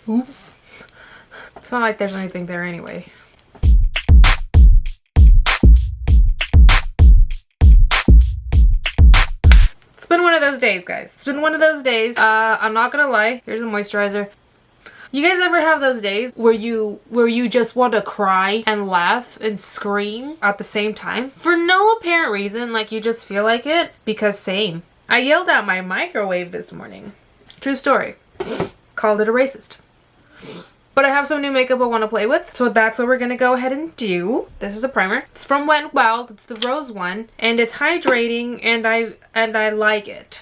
Ooh. It's not like there's anything there anyway. It's been one of those days, guys. It's been one of those days. I'm not gonna lie. Here's a moisturizer. You guys ever have those days where you just want to cry and laugh and scream at the same time? For no apparent reason, like you just feel like it? Because same. I yelled at my microwave this morning. True story. Called it a racist. But I have some new makeup I want to play with, so that's what we're going to go ahead and do. This is a primer. It's from Wet n Wild. It's the rose one, and it's hydrating, and I like it.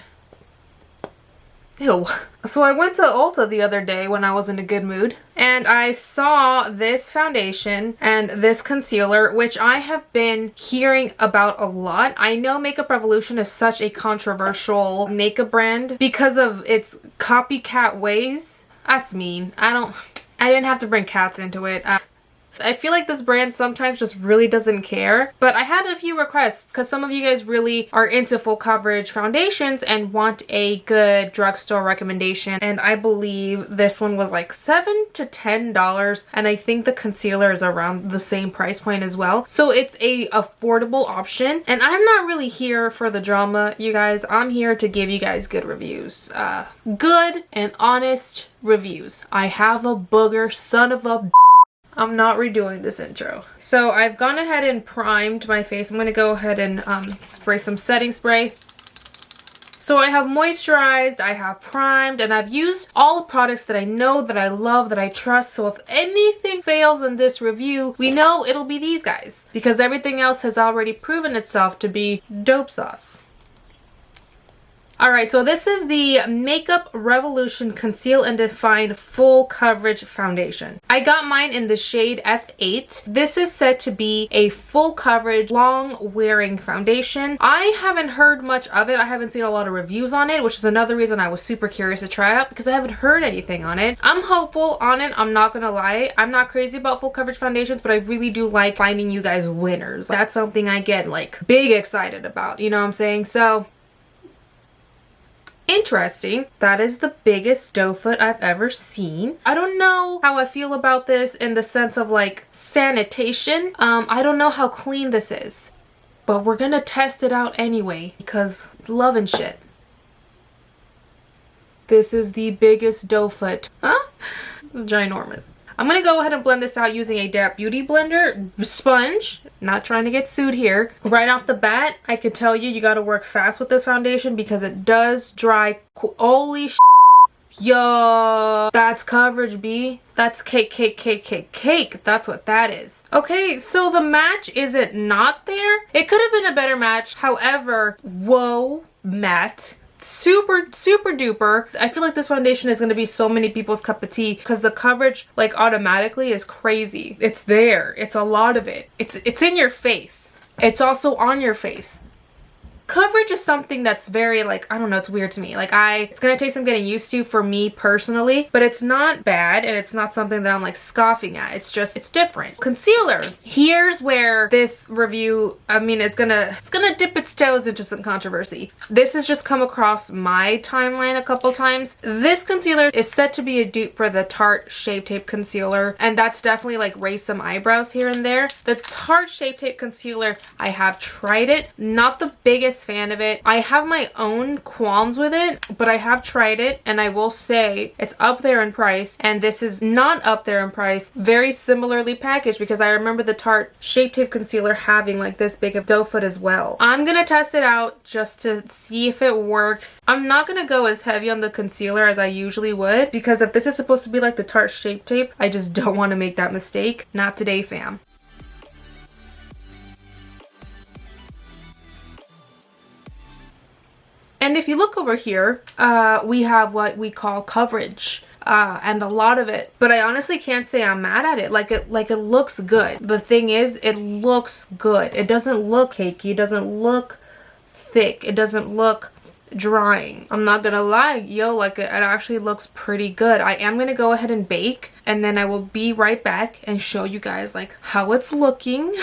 Ew. So I went to Ulta the other day when I was in a good mood, and I saw this foundation and this concealer, which I have been hearing about a lot. I know Makeup Revolution is such a controversial makeup brand because of its copycat ways. That's mean. I didn't have to bring cats into it. I feel like this brand sometimes just really doesn't care, but I had a few requests because some of you guys really are into full coverage foundations and want a good drugstore recommendation, and I believe this one was like $7 to $10, and I think the concealer is around the same price point as well, so it's a affordable option. And I'm not really here for the drama, you guys. I'm here to give you guys good reviews, good and honest reviews. I have a booger son of a I'm not redoing this intro. So I've gone ahead and primed my face. I'm going to go ahead and spray some setting spray. So I have moisturized, I have primed, and I've used all the products that I know, that I love, that I trust. So if anything fails in this review, we know it'll be these guys, because everything else has already proven itself to be dope sauce. Alright, so this is the Makeup Revolution Conceal and Define Full Coverage Foundation. I got mine in the shade F8. This is said to be a full coverage, long wearing foundation. I haven't heard much of it. I haven't seen a lot of reviews on it, which is another reason I was super curious to try it out, because I haven't heard anything on it. I'm hopeful on it, I'm not gonna lie. I'm not crazy about full coverage foundations, but I really do like finding you guys winners. That's something I get like big excited about, you know what I'm saying? So interesting. That is the biggest doe foot I've ever seen. I don't know how I feel about this in the sense of like sanitation. I don't know how clean this is, but we're gonna test it out anyway because love and shit. This is the biggest doe foot. Huh? This is ginormous. I'm gonna go ahead and blend this out using a damp beauty blender sponge. Not trying to get sued here. Right off the bat, I can tell you, you gotta work fast with this foundation because it does dry. Holy sh**. Yo, that's coverage, B. That's cake, cake, cake, cake, cake. That's what that is. Okay, so the match isn't not there. It could have been a better match. However, whoa, matte. Super duper. I feel like this foundation is going to be so many people's cup of tea because the coverage like automatically is crazy. It's there. It's a lot of it. It's in your face. It's also on your face. Coverage is something that's very like, I don't know, it's weird to me. Like it's gonna take some getting used to for me personally, but it's not bad and it's not something that I'm like scoffing at. It's just, it's different. Concealer. Here's where this review, I mean, it's gonna dip its toes into some controversy. This has just come across my timeline a couple times. This concealer is said to be a dupe for the Tarte Shape Tape Concealer, and that's definitely like raised some eyebrows here and there. The Tarte Shape Tape Concealer, I have tried it. Not the biggest fan of it. I have my own qualms with it, but I have tried it, and I will say it's up there in price, and this is not up there in price. Very similarly packaged, because I remember the Tarte Shape Tape Concealer having like this big of doe foot as well. I'm gonna test it out just to see if it works. I'm not gonna go as heavy on the concealer as I usually would, because if this is supposed to be like the Tarte Shape Tape, I just don't want to make that mistake. Not today, fam. And if you look over here, we have what we call coverage, and a lot of it. But I honestly can't say I'm mad at it. Like it looks good. The thing is, it looks good. It doesn't look cakey. It doesn't look thick. It doesn't look drying. I'm not gonna lie, yo, like it actually looks pretty good. I am gonna go ahead and bake, and then I will be right back and show you guys like how it's looking.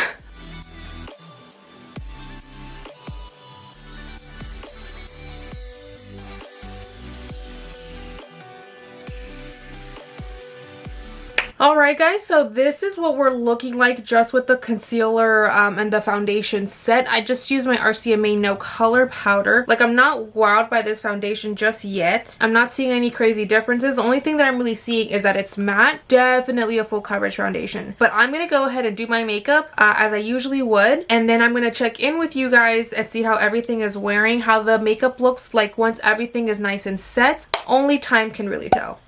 Alright guys, so this is what we're looking like just with the concealer and the foundation set. I just used my RCMA No Color powder. Like, I'm not wowed by this foundation just yet. I'm not seeing any crazy differences. The only thing that I'm really seeing is that it's matte. Definitely a full coverage foundation. But I'm going to go ahead and do my makeup as I usually would. And then I'm going to check in with you guys and see how everything is wearing, how the makeup looks like once everything is nice and set. Only time can really tell.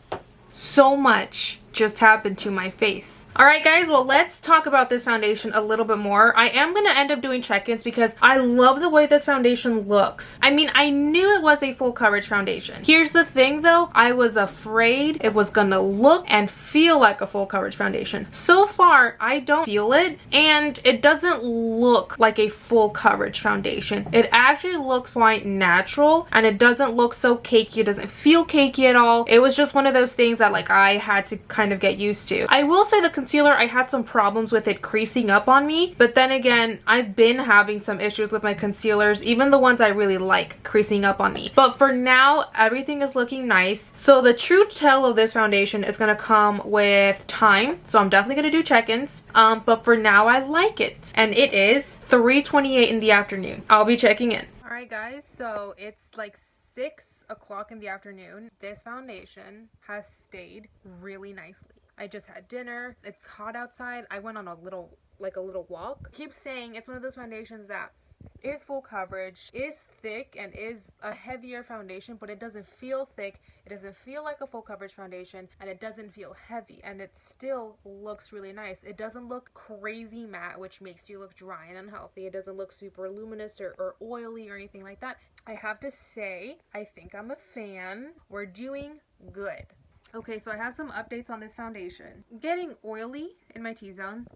So much just happened to my face. Alright guys, well let's talk about this foundation a little bit more. I am going to end up doing check-ins because I love the way this foundation looks. I mean, I knew it was a full coverage foundation. Here's the thing though, I was afraid it was gonna look and feel like a full coverage foundation. So far, I don't feel it, and it doesn't look like a full coverage foundation. It actually looks quite natural, and it doesn't look so cakey. It doesn't feel cakey at all. It was just one of those things that like I had to kind of get used to. I will say the concealer, I had some problems with it creasing up on me, but then again, I've been having some issues with my concealers, even the ones I really like, creasing up on me. But for now, everything is looking nice. So the true tell of this foundation is going to come with time. So I'm definitely going to do check-ins. But for now, I like it. And it is 3:28 in the afternoon. I'll be checking in. Alright guys, so it's like 6 o'clock in the afternoon. This foundation has stayed really nicely. I just had dinner. It's hot outside. I went on a little walk. I keep saying it's one of those foundations that is full coverage, is thick, and is a heavier foundation, but it doesn't feel thick. It doesn't feel like a full coverage foundation, and it doesn't feel heavy, and it still looks really nice. It doesn't look crazy matte, which makes you look dry and unhealthy. It doesn't look super luminous or oily or anything like that. I have to say, I think I'm a fan. We're doing good. Okay, so I have some updates on this foundation. Getting oily in my T-zone,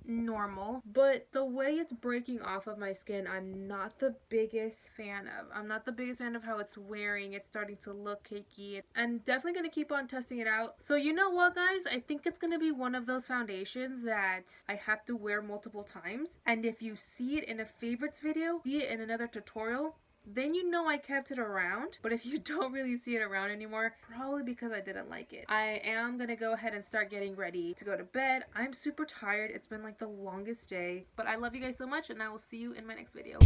normal, but the way it's breaking off of my skin, I'm not the biggest fan of. I'm not the biggest fan of how it's wearing. It's starting to look cakey. I'm definitely going to keep on testing it out. So you know what, guys? I think it's going to be one of those foundations that I have to wear multiple times. And if you see it in a favorites video, see it in another tutorial, then you know I kept it around. But if you don't really see it around anymore, probably because I didn't like it. I am gonna go ahead and start getting ready to go to bed. I'm super tired. It's been like the longest day, but I love you guys so much, and I will see you in my next video.